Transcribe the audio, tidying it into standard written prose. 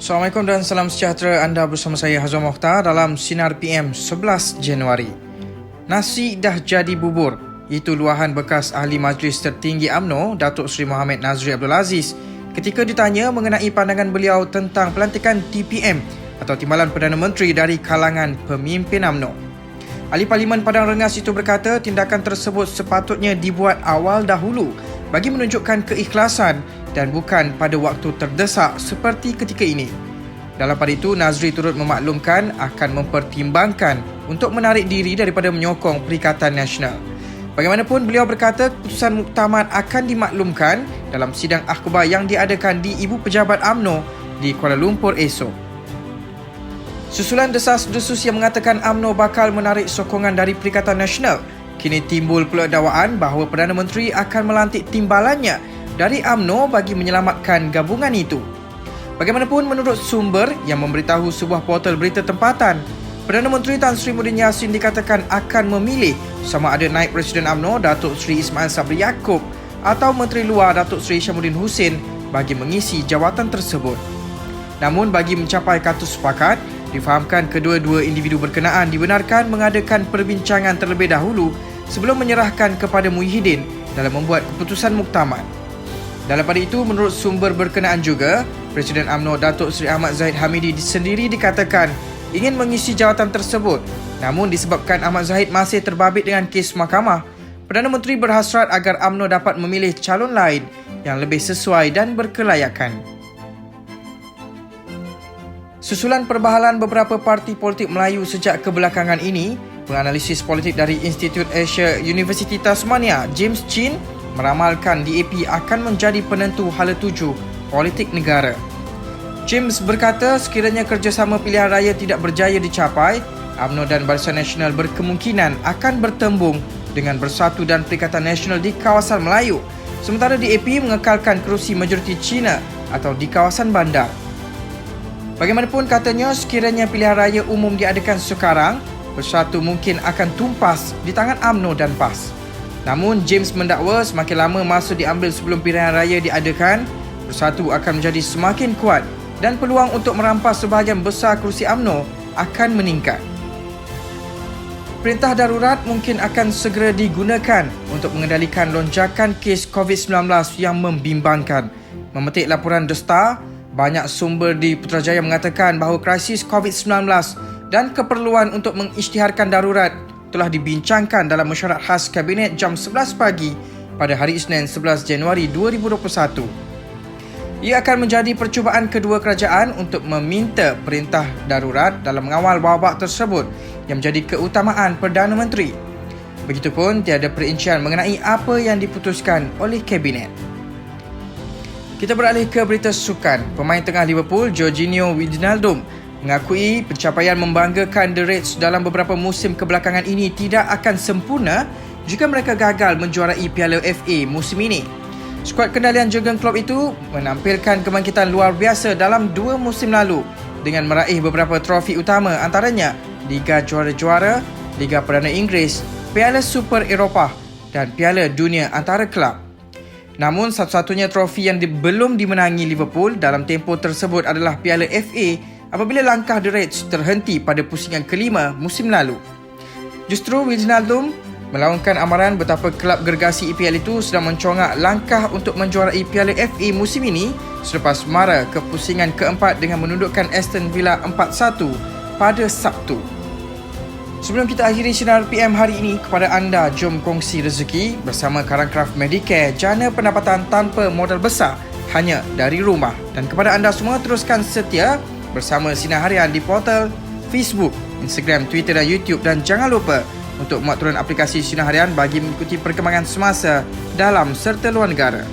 Assalamualaikum dan salam sejahtera. Anda bersama saya Hazwan Mokhtar dalam Sinar PM 11 Januari. Nasi dah jadi bubur. Itu luahan bekas Ahli Majlis Tertinggi UMNO, Datuk Seri Mohamed Nazri Abdul Aziz, ketika ditanya mengenai pandangan beliau tentang pelantikan TPM atau Timbalan Perdana Menteri dari kalangan pemimpin UMNO. Ahli Parlimen Padang Rengas itu berkata tindakan tersebut sepatutnya dibuat awal dahulu bagi menunjukkan keikhlasan dan bukan pada waktu terdesak seperti ketika ini. Dalam pada itu, Nazri turut memaklumkan akan mempertimbangkan untuk menarik diri daripada menyokong Perikatan Nasional. Bagaimanapun, beliau berkata keputusan muktamad akan dimaklumkan dalam sidang akhbar yang diadakan di Ibu Pejabat UMNO di Kuala Lumpur esok. Susulan desas-desus yang mengatakan UMNO bakal menarik sokongan dari Perikatan Nasional, kini timbul pula dakwaan bahawa Perdana Menteri akan melantik timbalannya dari UMNO bagi menyelamatkan gabungan itu. Bagaimanapun, menurut sumber yang memberitahu sebuah portal berita tempatan, Perdana Menteri Tan Sri Muhyiddin Yassin dikatakan akan memilih sama ada Naib Presiden UMNO Datuk Seri Ismail Sabri Yaakob atau Menteri Luar Datuk Seri Syamuddin Hussein bagi mengisi jawatan tersebut. Namun bagi mencapai kata sepakat, difahamkan kedua-dua individu berkenaan dibenarkan mengadakan perbincangan terlebih dahulu sebelum menyerahkan kepada Muhyiddin dalam membuat keputusan muktamad. Dalam pada itu, menurut sumber berkenaan juga, Presiden UMNO Datuk Seri Ahmad Zahid Hamidi sendiri dikatakan ingin mengisi jawatan tersebut. Namun disebabkan Ahmad Zahid masih terbabit dengan kes mahkamah, Perdana Menteri berhasrat agar UMNO dapat memilih calon lain yang lebih sesuai dan berkelayakan. Susulan perbahalan beberapa parti politik Melayu sejak kebelakangan ini, penganalisis politik dari Institut Asia Universiti Tasmania, James Chin, meramalkan DAP akan menjadi penentu hala tuju politik negara. James berkata sekiranya kerjasama pilihan raya tidak berjaya dicapai, UMNO dan Barisan Nasional berkemungkinan akan bertembung dengan Bersatu dan Perikatan Nasional di kawasan Melayu, sementara DAP mengekalkan kerusi majoriti Cina atau di kawasan bandar. Bagaimanapun, katanya sekiranya pilihan raya umum diadakan sekarang, Bersatu mungkin akan tumpas di tangan UMNO dan PAS. Namun, James mendakwa semakin lama masa diambil sebelum pilihan raya diadakan, Bersatu akan menjadi semakin kuat dan peluang untuk merampas sebahagian besar kerusi UMNO akan meningkat. Perintah darurat mungkin akan segera digunakan untuk mengendalikan lonjakan kes COVID-19 yang membimbangkan. Memetik laporan The Star, banyak sumber di Putrajaya mengatakan bahawa krisis COVID-19 dan keperluan untuk mengisytiharkan darurat telah dibincangkan dalam mesyuarat khas Kabinet jam 11 pagi pada hari Isnin 11 Januari 2021. Ia akan menjadi percubaan kedua kerajaan untuk meminta perintah darurat dalam mengawal wabak tersebut yang menjadi keutamaan Perdana Menteri. Begitupun tiada perincian mengenai apa yang diputuskan oleh Kabinet. Kita beralih ke berita sukan. Pemain tengah Liverpool, Georginio Wijnaldum, mengakui pencapaian membanggakan The Reds dalam beberapa musim kebelakangan ini tidak akan sempurna jika mereka gagal menjuarai Piala FA musim ini. Skuad kendalian Jurgen Klopp itu menampilkan kebangkitan luar biasa dalam 2 musim lalu dengan meraih beberapa trofi utama, antaranya Liga Juara-Juara, Liga Perdana Inggeris, Piala Super Eropah dan Piala Dunia Antara Kelab. Namun, satu-satunya trofi yang belum dimenangi Liverpool dalam tempoh tersebut adalah Piala FA apabila langkah The Reds terhenti pada pusingan kelima musim lalu. Justru Wijnaldum melaungkan amaran betapa kelab gergasi EPL itu sedang mencongak langkah untuk menjuarai Piala FA musim ini selepas mara ke pusingan keempat dengan menundukkan Aston Villa 4-1 pada Sabtu. Sebelum kita akhiri Sinar PM hari ini, kepada anda jom kongsi rezeki bersama Karangcraft Medicare, jana pendapatan tanpa modal besar hanya dari rumah. Dan kepada anda semua, teruskan setia bersama Sinar Harian di portal Facebook, Instagram, Twitter dan YouTube, dan jangan lupa untuk muat turun aplikasi Sinar Harian bagi mengikuti perkembangan semasa dalam serta luar negara.